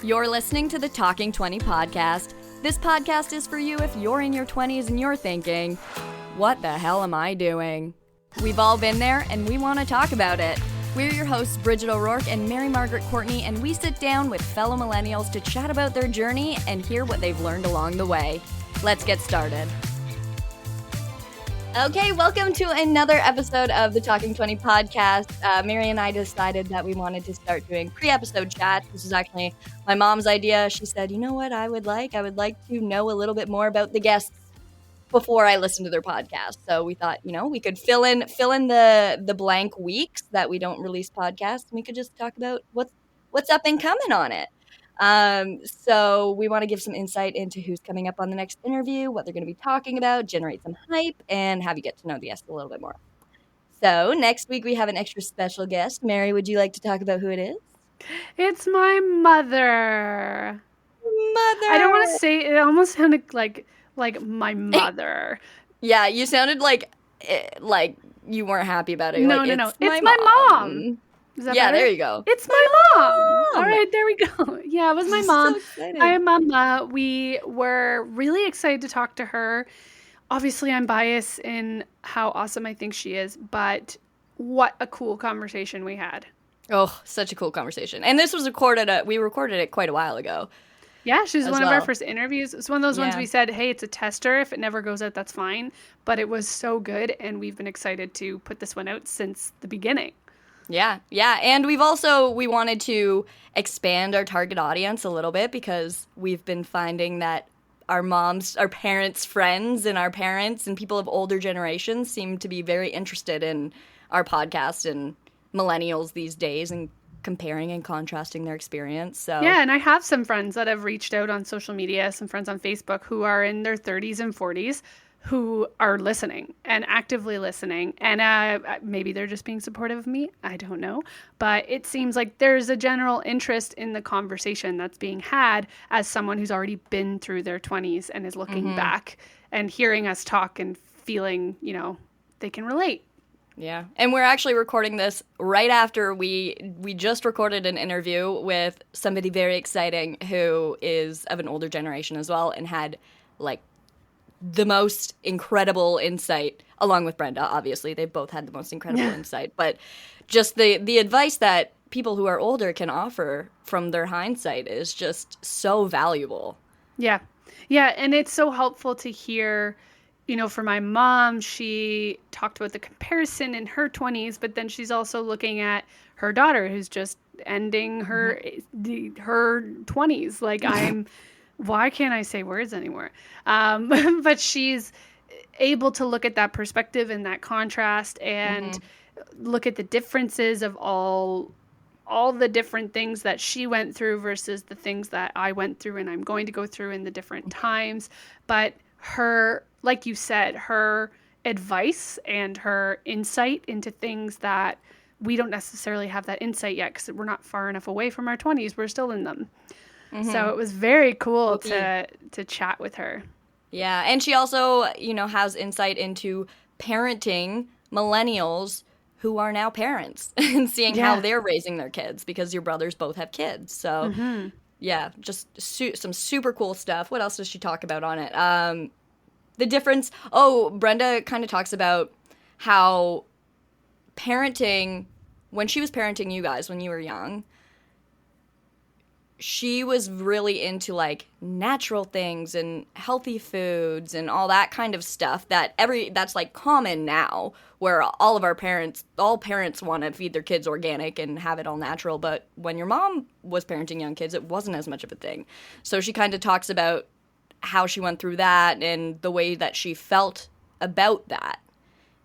You're listening to the Talking 20 podcast. This podcast is for you if you're in your 20s and you're thinking, what the hell am I doing? We've all been there, and we want to talk about it. We're your hosts, Bridget O'Rourke and Mary-Margaret Courtney, and we sit down with fellow millennials to chat about their journey and hear what they've learned along the way. Let's get started. Okay, welcome to another episode of the Talking 20 podcast. Mary and I decided that we wanted to start doing pre-episode chats. This is actually my mom's idea. She said, you know what I would like? I would like to know a little bit more about the guests before I listen to their podcast. So we thought, we could fill in the blank weeks that we don't release podcasts. And we could just talk about what's up and coming on it. So we want to give some insight into who's coming up on the next interview, what they're going to be talking about, generate some hype, and have you get to know the guest a little bit more. So next week we have an extra special guest. Mary, would you like to talk about who it is? It's my mother. Mother. I don't want to say it. Almost sounded like my mother. Yeah, you sounded like you weren't happy about it. No. It's my mom. Is that better? There you go. It's my mom. All right, there we go. Yeah, it was my mom. So Hi, Mama. We were really excited to talk to her. Obviously, I'm biased in how awesome I think she is, but what a cool conversation we had. Oh, such a cool conversation. And this was we recorded it quite a while ago. Yeah, she was one of our first interviews. It's one of those ones we said, hey, it's a tester. If it never goes out, that's fine. But it was so good, and we've been excited to put this one out since the beginning. Yeah. And we wanted to expand our target audience a little bit because we've been finding that our parents' friends and our parents and people of older generations seem to be very interested in our podcast and millennials these days and comparing and contrasting their experience. So yeah, and I have some friends that have reached out on social media, some friends on Facebook who are in their 30s and 40s who are listening and actively listening. And maybe they're just being supportive of me. I don't know. But it seems like there's a general interest in the conversation that's being had as someone who's already been through their 20s and is looking back and hearing us talk and feeling, they can relate. Yeah. And we're actually recording this right after we just recorded an interview with somebody very exciting who is of an older generation as well and had the most incredible insight, along with Brenda, obviously. They both had the most incredible insight. But just the advice that people who are older can offer from their hindsight is just so valuable. Yeah. Yeah, and it's so helpful to hear, for my mom, she talked about the comparison in her 20s, but then she's also looking at her daughter who's just ending her 20s. Why can't I say words anymore? But she's able to look at that perspective and that contrast and look at the differences of all the different things that she went through versus the things that I went through and I'm going to go through in the different times. But her, like you said, her advice and her insight into things that we don't necessarily have that insight yet because we're not far enough away from our 20s. We're still in them. So it was very cool to chat with her. Yeah, and she also, has insight into parenting millennials who are now parents and seeing how they're raising their kids because your brothers both have kids. So, just some super cool stuff. What else does she talk about on it? The difference. Oh, Brenda kind of talks about how parenting, when she was parenting you guys when you were young, she was really into natural things and healthy foods and all that kind of stuff that's common now, where all parents want to feed their kids organic and have it all natural. But when your mom was parenting young kids, it wasn't as much of a thing. So she kind of talks about how she went through that and the way that she felt about that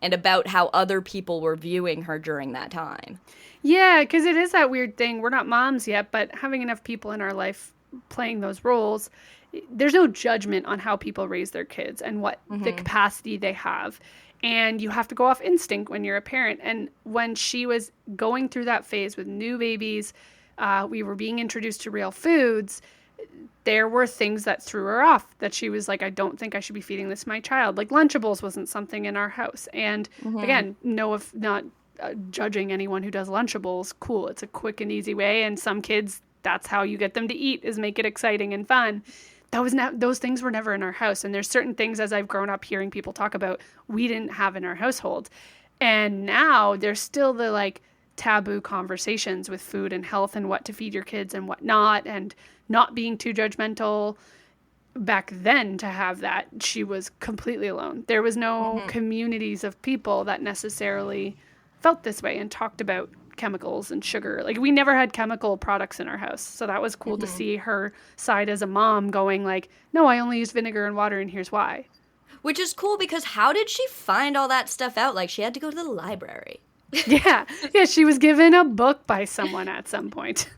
and about how other people were viewing her during that time. Yeah, because it is that weird thing. We're not moms yet, but having enough people in our life playing those roles, there's no judgment on how people raise their kids and what the capacity they have. And you have to go off instinct when you're a parent. And when she was going through that phase with new babies, we were being introduced to real foods. There were things that threw her off, that she was like, I don't think I should be feeding this to my child. Like Lunchables wasn't something in our house. And again, if not judging anyone who does Lunchables, cool. It's a quick and easy way. And some kids that's how you get them to eat, is make it exciting and fun. Those things were never in our house. And there's certain things, as I've grown up hearing people talk about, we didn't have in our household. And now there's still the like taboo conversations with food and health and what to feed your kids and what not, and not being too judgmental. Back then, to have that, she was completely alone. There was no communities of people that necessarily felt this way and talked about chemicals and sugar. Like, we never had chemical products in our house. So that was cool to see her side as a mom going like, no, I only use vinegar and water, and here's why. Which is cool, because how did she find all that stuff out? Like, she had to go to the library. Yeah, she was given a book by someone at some point.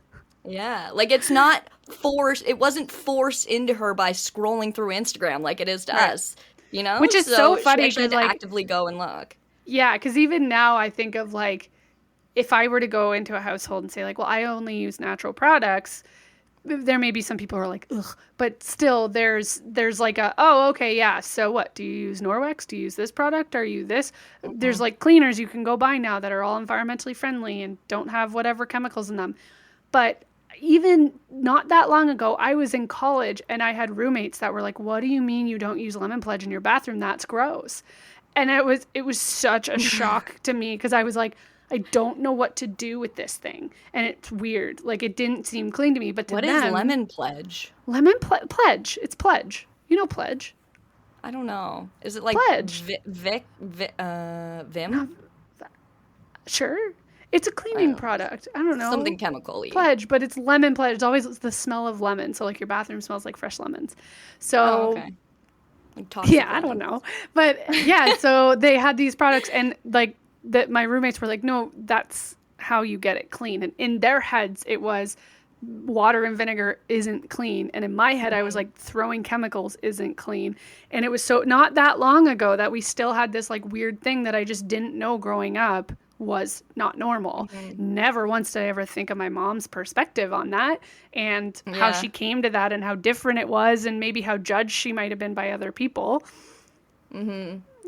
Yeah, like, it's not forced. It wasn't forced into her by scrolling through Instagram like it is to us, you know? Which is so funny. She actually had to actively go and look. Yeah, because even now I think of, like, if I were to go into a household and say, like, well, I only use natural products, there may be some people who are like, ugh, but still there's like a, oh, okay, yeah, so what? Do you use Norwex? Do you use this product? Are you this? There's, like, cleaners you can go buy now that are all environmentally friendly and don't have whatever chemicals in them. But even not that long ago, I was in college and I had roommates that were like, what do you mean you don't use Lemon Pledge in your bathroom? That's gross. And it was such a shock to me, because I was like, I don't know what to do with this thing. And it's weird. Like, it didn't seem clean to me. But to what them, is Lemon Pledge? Pledge. It's Pledge. You know Pledge. I don't know. Is it like Pledge? Vim? Sure. It's a cleaning product. I don't know. Something chemical-y. Pledge, but it's Lemon Pledge. It's always the smell of lemon. So, like, your bathroom smells like fresh lemons. So, okay. Like, yeah, I don't know. But, yeah, so they had these products, and, like, that my roommates were like, no, that's how you get it clean. And in their heads, it was water and vinegar isn't clean. And in my head, I was like, throwing chemicals isn't clean. And it was so not that long ago that we still had this, like, weird thing that I just didn't know growing up was not normal. Never once did I ever think of my mom's perspective on that, and how she came to that, and how different it was, and maybe how judged she might have been by other people.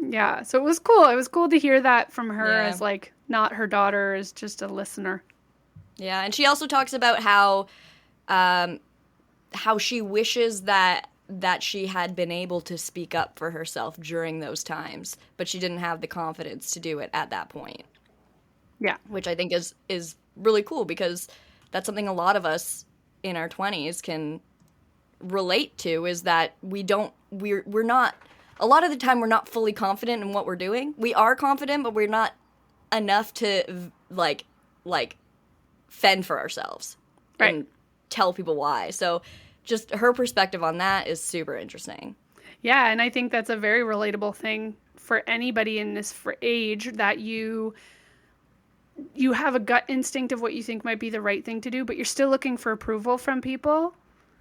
Yeah, so it was cool. It was cool to hear that from her as, like, not her daughter, as just a listener. Yeah, and she also talks about how she wishes that she had been able to speak up for herself during those times, but she didn't have the confidence to do it at that point. Yeah. Which I think is really cool, because that's something a lot of us in our 20s can relate to, is that we're not, a lot of the time we're not fully confident in what we're doing. We are confident, but we're not enough to like fend for ourselves and tell people why. So just her perspective on that is super interesting. Yeah, and I think that's a very relatable thing for anybody in this age, that you have a gut instinct of what you think might be the right thing to do, but you're still looking for approval from people.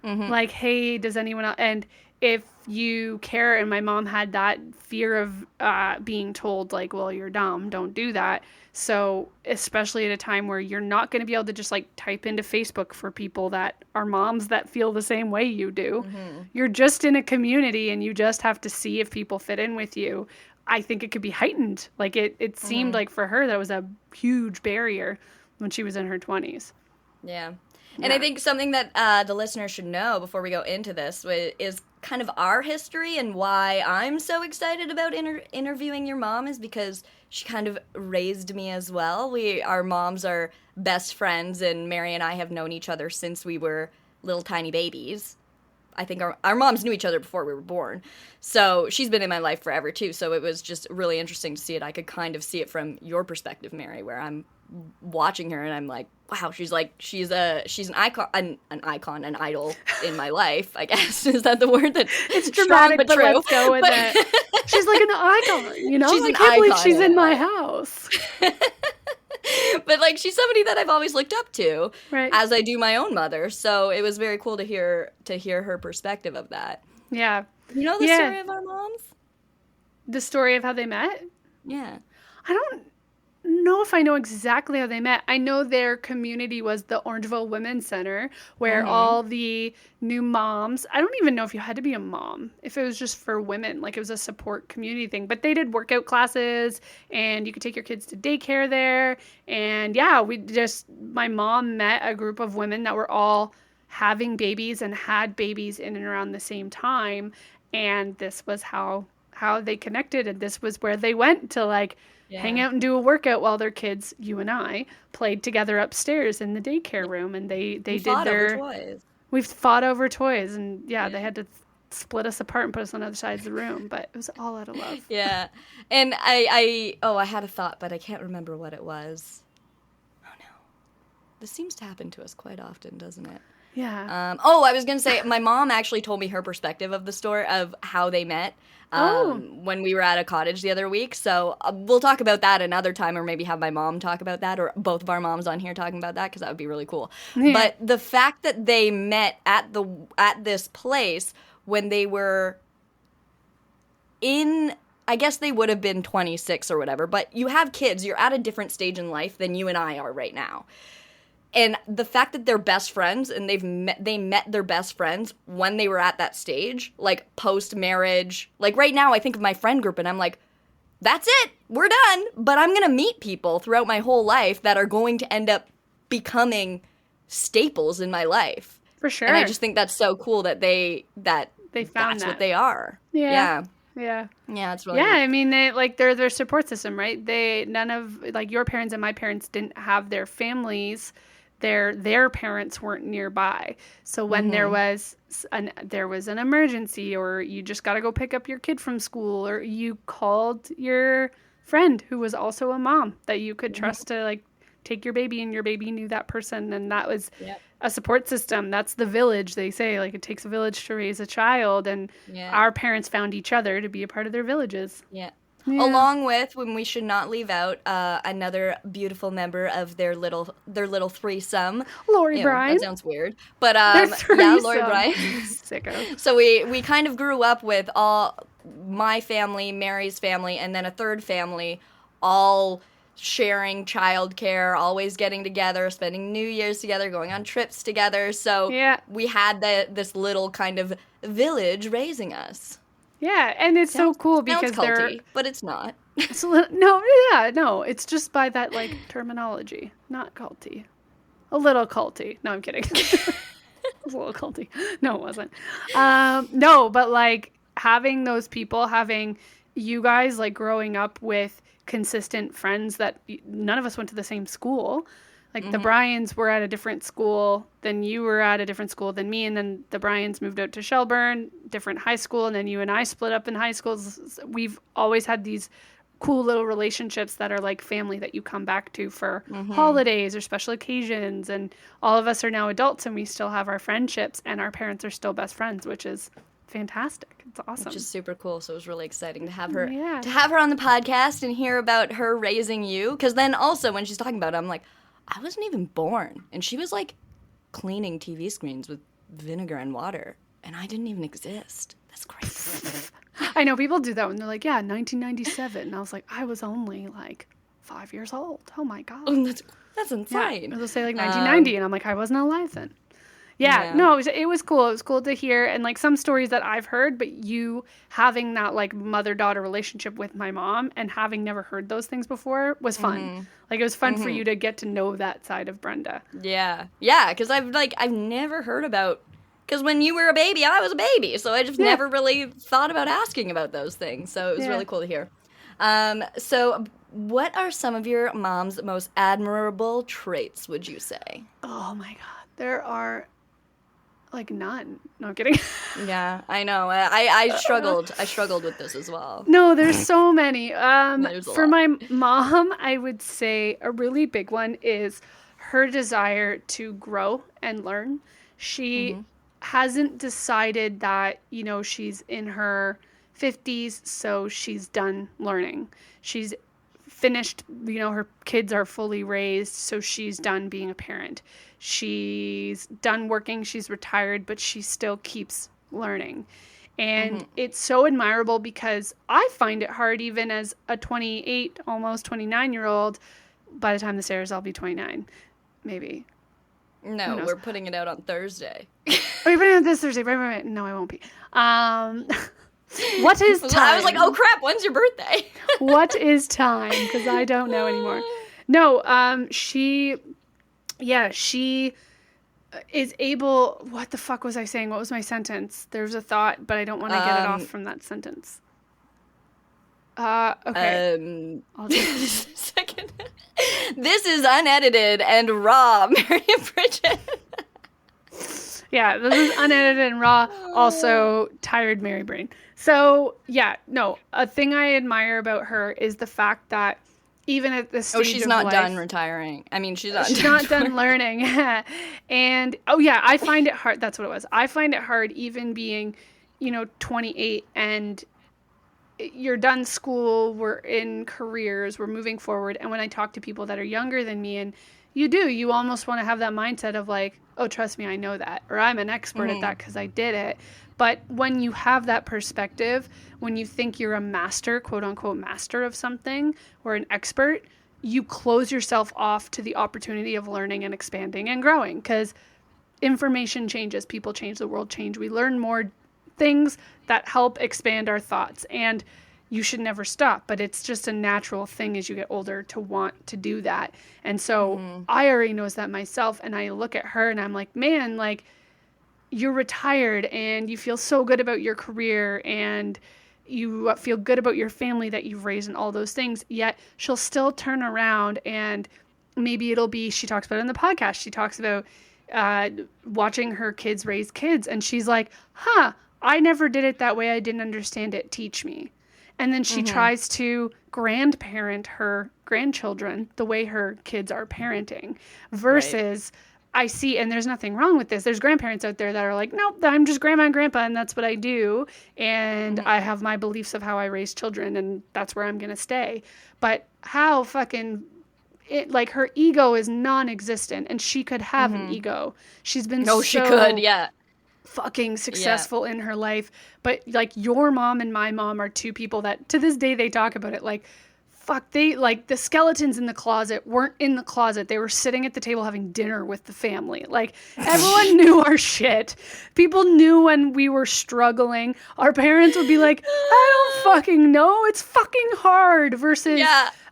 Like, hey, does anyone else? And if you care, and my mom had that fear of being told, like, well, you're dumb, don't do that. So especially at a time where you're not going to be able to just, like, type into Facebook for people that are moms that feel the same way you do. You're just in a community, and you just have to see if people fit in with you. I think it could be heightened. Like, it seemed like for her that was a huge barrier when she was in her 20s. Yeah. And I think something that the listeners should know before we go into this is kind of our history, and why I'm so excited about interviewing your mom is because she kind of raised me as well. Our moms are best friends, and Mary and I have known each other since we were little tiny babies. I think our moms knew each other before we were born. So she's been in my life forever too. So it was just really interesting to see it. I could kind of see it from your perspective, Mary, where I'm watching her and I'm like, wow, she's an icon, an idol in my life, I guess. Is that the word? That it's dramatic, but true. Let's go with it. She's like an icon, you know? She's I can't believe she's in my house. But, like, she's somebody that I've always looked up to, right, as I do my own mother. So it was very cool to hear her perspective of that. Yeah. You know the story of our moms? The story of how they met? Yeah. I don't know if I know exactly how they met. I know their community was the Orangeville Women's Center, where all the new moms, I don't even know if you had to be a mom, if it was just for women, like it was a support community thing, but they did workout classes and you could take your kids to daycare there. And yeah, my mom met a group of women that were all having babies and had babies in and around the same time. And this was how they connected. And this was where they went to like, hang out and do a workout while their kids, you and I, played together upstairs in the daycare room, and they did their toys. We've fought over toys, and they had to split us apart and put us on other sides of the room, but it was all out of love. Yeah. And I had a thought, but I can't remember what it was. Oh no. This seems to happen to us quite often, doesn't it? Yeah. I was going to say, my mom actually told me her perspective of the story of how they met when we were at a cottage the other week. So we'll talk about that another time, or maybe have my mom talk about that, or both of our moms on here talking about that, because that would be really cool. Yeah. But the fact that they met at this place when they were I guess they would have been 26 or whatever, but you have kids, you're at a different stage in life than you and I are right now. And the fact that they're best friends, and they met their best friends when they were at that stage, like post-marriage. Like right now, I think of my friend group and I'm like, that's it, we're done. But I'm going to meet people throughout my whole life that are going to end up becoming staples in my life. For sure. And I just think that's so cool that they found that's what they are. Yeah. Yeah, it's really neat. I mean, they're their support system, right? None of like your parents and my parents didn't have their families. Their parents weren't nearby. So when there was an emergency, or you just got to go pick up your kid from school, or you called your friend who was also a mom that you could trust to like take your baby, and your baby knew that person, and that was a support system. That's the village, they say. Like, it takes a village to raise a child, and our parents found each other to be a part of their villages. Yeah. Along with, when we should not leave out, another beautiful member of their little threesome. Lori Bryan. That sounds weird. But, Lori Bryan. Sicko. So we kind of grew up with all my family, Mary's family, and then a third family, all sharing childcare, always getting together, spending New Year's together, going on trips together. So we had this little kind of village raising us. Yeah, and it's so cool because culty, but it's not. It's it's just by that like terminology, not culty. A little culty. No, I'm kidding. It was a little culty. No, it wasn't. No, but like having those people, having you guys like growing up with consistent friends that none of us went to the same school. Like the Bryans were at a different school, then you were at a different school than me, and then the Bryans moved out to Shelburne, different high school, and then you and I split up in high schools. We've always had these cool little relationships that are like family that you come back to for holidays or special occasions, and all of us are now adults and we still have our friendships, and our parents are still best friends, which is fantastic. It's awesome. Which is super cool. So it was really exciting to have her on the podcast and hear about her raising you, because then also when she's talking about it, I'm like, I wasn't even born, and she was like cleaning TV screens with vinegar and water, and I didn't even exist. That's crazy. I know people do that when they're like, 1997, and I was like, I was only like 5 years old. Oh my god, that's insane. They'll say like 1990, and I'm like, I wasn't alive then. No, it was cool. It was cool to hear, and like some stories that I've heard, but you having that like mother-daughter relationship with my mom and having never heard those things before was fun. Like it was fun for you to get to know that side of Brenda. Yeah, because I've never heard about, because when you were a baby, I was a baby, so I just never really thought about asking about those things. So it was really cool to hear. So what are some of your mom's most admirable traits, would you say? Oh my god, there are like none. No, I'm kidding. Yeah, I know. I struggled with this as well. No, there's so many. For lot. my mom, I would say a really big one is her desire to grow and learn. She hasn't decided that, she's in her 50s, so she's done learning. She's finished, her kids are fully raised, so she's done being a parent. She's done working, she's retired, but she still keeps learning. And it's so admirable because I find it hard even as a 28, almost 29-year-old. By the time this airs, I'll be 29, maybe. No, we're putting it out on Thursday. Oh, you're putting it out this Thursday. Right. No, I won't be. What is time? I was like, oh crap, when's your birthday? What is time? Because I don't know anymore. No, she is able. What the fuck was I saying? What was my sentence? There's a thought, but I don't want to get it off from that sentence. Okay. I'll just a second. This is unedited and raw, Mary and Bridget. Yeah, this is unedited and raw. Also, tired Mary brain. So, yeah, no, a thing I admire about her is the fact that even at this stage of life... she's not done retiring. I mean, she's not done learning. And, I find it hard. That's what it was. I find it hard even being, 28 and you're done school, we're in careers, we're moving forward. And when I talk to people that are younger than me, and you almost want to have that mindset of like, oh, trust me, I know that, or I'm an expert at that because I did it. But when you have that perspective, when you think you're a master, quote unquote, master of something or an expert, you close yourself off to the opportunity of learning and expanding and growing because information changes, people change, the world change. We learn more things that help expand our thoughts, and you should never stop, but it's just a natural thing as you get older to want to do that. And so I already knows that myself, and I look at her and I'm like, man, like you're retired and you feel so good about your career and you feel good about your family that you've raised and all those things, yet she'll still turn around and maybe it'll be, she talks about it in the podcast, she talks about watching her kids raise kids, and she's like, I never did it that way. I didn't understand it. Teach me. And then she tries to grandparent her grandchildren the way her kids are parenting versus I see, and there's nothing wrong with this. There's grandparents out there that are like, nope, I'm just grandma and grandpa and that's what I do. And I have my beliefs of how I raise children and that's where I'm going to stay. But how fucking like her ego is non-existent and she could have an ego. She's been she could, yeah. Fucking successful in her life, but like your mom and my mom are two people that to this day they talk about it like fuck, they like the skeletons in the closet weren't in the closet, they were sitting at the table having dinner with the family. Like everyone knew our shit, people knew when we were struggling. Our parents would be like, I don't fucking know, it's fucking hard, versus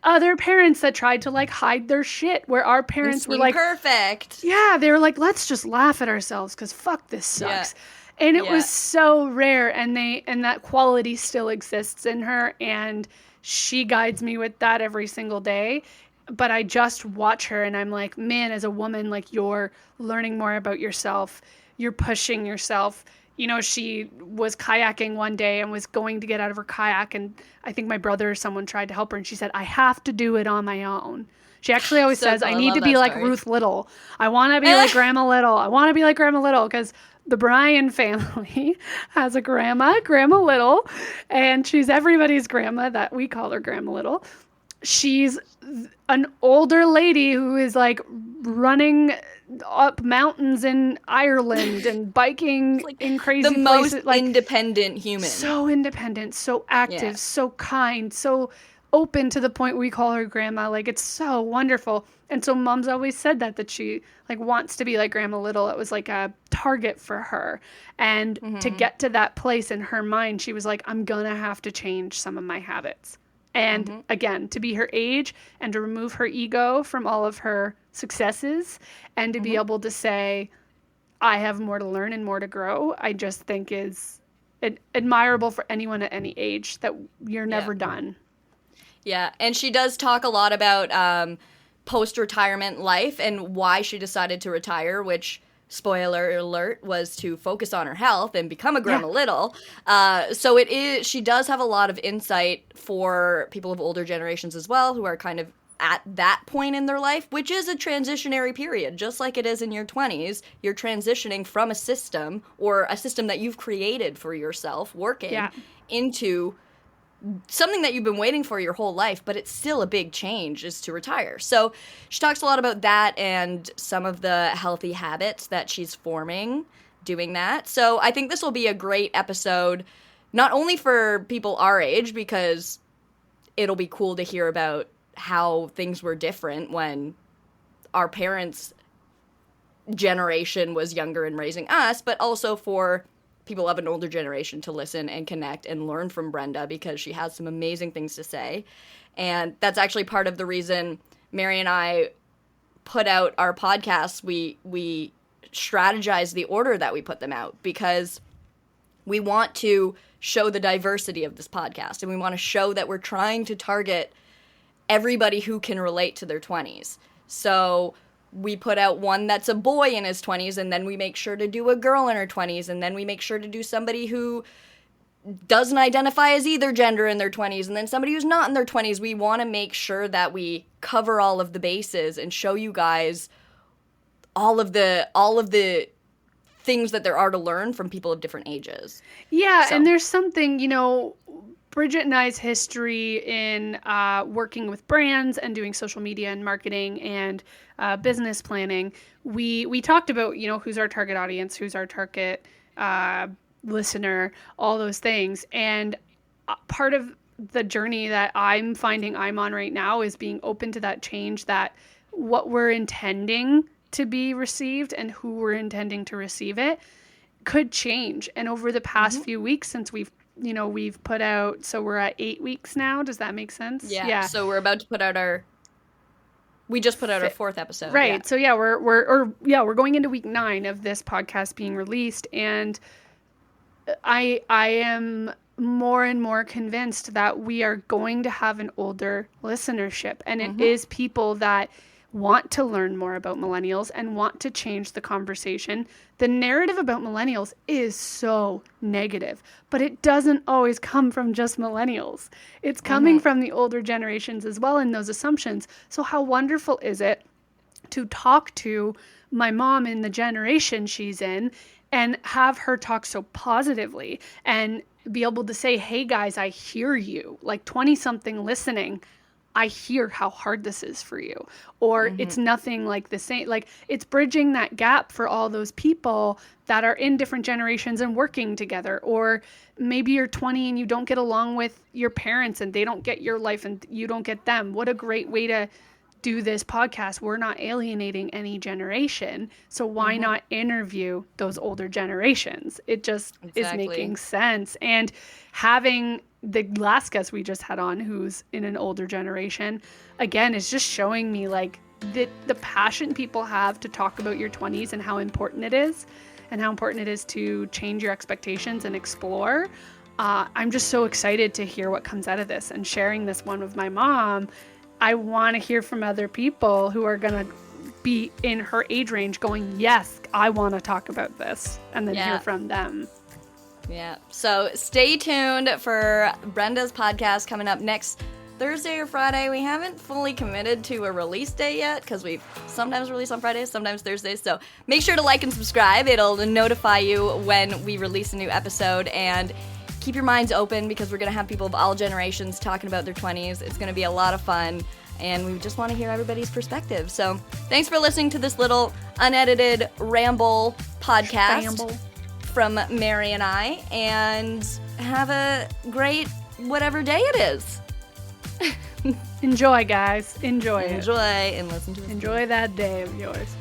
other parents that tried to like hide their shit, where our parents were like perfect. Yeah, they were like, let's just laugh at ourselves because fuck, this sucks. And it was so rare, and that quality still exists in her, and she guides me with that every single day. But I just watch her and I'm like, man, as a woman, like you're learning more about yourself, you're pushing yourself. She was kayaking one day and was going to get out of her kayak, and I think my brother or someone tried to help her, and she said, I have to do it on my own. She actually always says, I need to be like Ruth Little. I want to be like Grandma Little. I want to be like Grandma Little, because the Bryan family has a Grandma Little, and she's everybody's grandma that we call her Grandma Little. She's an older lady who is like running up mountains in Ireland and biking like in crazy the places. Most like, independent human. So independent, so active, so kind, so open, to the point we call her grandma. Like it's so wonderful. And so mom's always said that she like wants to be like Grandma Little. It was like a target for her. And to get to that place in her mind, she was like, I'm gonna have to change some of my habits. And again, to be her age and to remove her ego from all of her successes and to be able to say, I have more to learn and more to grow, I just think is admirable for anyone at any age, that you're never done. Yeah, and she does talk a lot about post-retirement life and why she decided to retire, which, spoiler alert, was to focus on her health and become a Grandma Little. So she does have a lot of insight for people of older generations as well, who are kind of at that point in their life, which is a transitionary period. Just like it is in your 20s, you're transitioning from a system, or a system that you've created for yourself, working, into something that you've been waiting for your whole life, but it's still a big change, is to retire. So she talks a lot about that and some of the healthy habits that she's forming doing that. So I think this will be a great episode, not only for people our age, because it'll be cool to hear about how things were different when our parents' generation was younger and raising us, but also for people of an older generation to listen and connect and learn from Brenda, because she has some amazing things to say. And that's actually part of the reason Mary and I put out our podcasts. We strategize the order that we put them out, because we want to show the diversity of this podcast, and we want to show that we're trying to target everybody who can relate to their 20s. So we put out one that's a boy in his 20s, and then we make sure to do a girl in her 20s, and then we make sure to do somebody who doesn't identify as either gender in their 20s, and then somebody who's not in their 20s. We want to make sure that we cover all of the bases and show you guys all of the things that there are to learn from people of different ages. Yeah, so. And there's something, Bridget and I's history in working with brands and doing social media and marketing and business planning. We talked about, who's our target audience, who's our target listener, all those things. And part of the journey that I'm finding I'm on right now is being open to that change, that what we're intending to be received and who we're intending to receive it could change. And over the past few weeks since we've put out, so we're at 8 weeks now. Does that make sense? Yeah. So we're about to put out we just put out our 4th episode. Right. Yeah. So yeah, we're going into week 9 of this podcast being released. And I am more and more convinced that we are going to have an older listenership, and it is people that want to learn more about millennials and want to change the conversation. The narrative about millennials is so negative, but it doesn't always come from just millennials. It's coming from the older generations as well in those assumptions. So how wonderful is it to talk to my mom in the generation she's in and have her talk so positively and be able to say, hey guys, I hear you. Like 20-something listening, I hear how hard this is for you. Or it's nothing like the same. Like, it's bridging that gap for all those people that are in different generations and working together. Or maybe you're 20 and you don't get along with your parents and they don't get your life and you don't get them. What a great way to do this podcast. We're not alienating any generation. So why not interview those older generations? It just is making sense. And having the last guest we just had on, who's in an older generation, again, is just showing me like the passion people have to talk about your 20s and how important it is, and how important it is to change your expectations and explore. I'm just so excited to hear what comes out of this, and sharing this one with my mom. I want to hear from other people who are going to be in her age range going, yes, I want to talk about this, and then hear from them. Yeah. So stay tuned for Brenda's podcast coming up next Thursday or Friday. We haven't fully committed to a release date yet, because we sometimes release on Fridays, sometimes Thursdays. So make sure to like and subscribe. It'll notify you when we release a new episode. And keep your minds open, because we're going to have people of all generations talking about their 20s. It's going to be a lot of fun, and we just want to hear everybody's perspective. So thanks for listening to this little unedited ramble podcast from Mary and I, and have a great whatever day it is. Enjoy, guys. Enjoy it. Enjoy and listen to it. Enjoy that day of yours.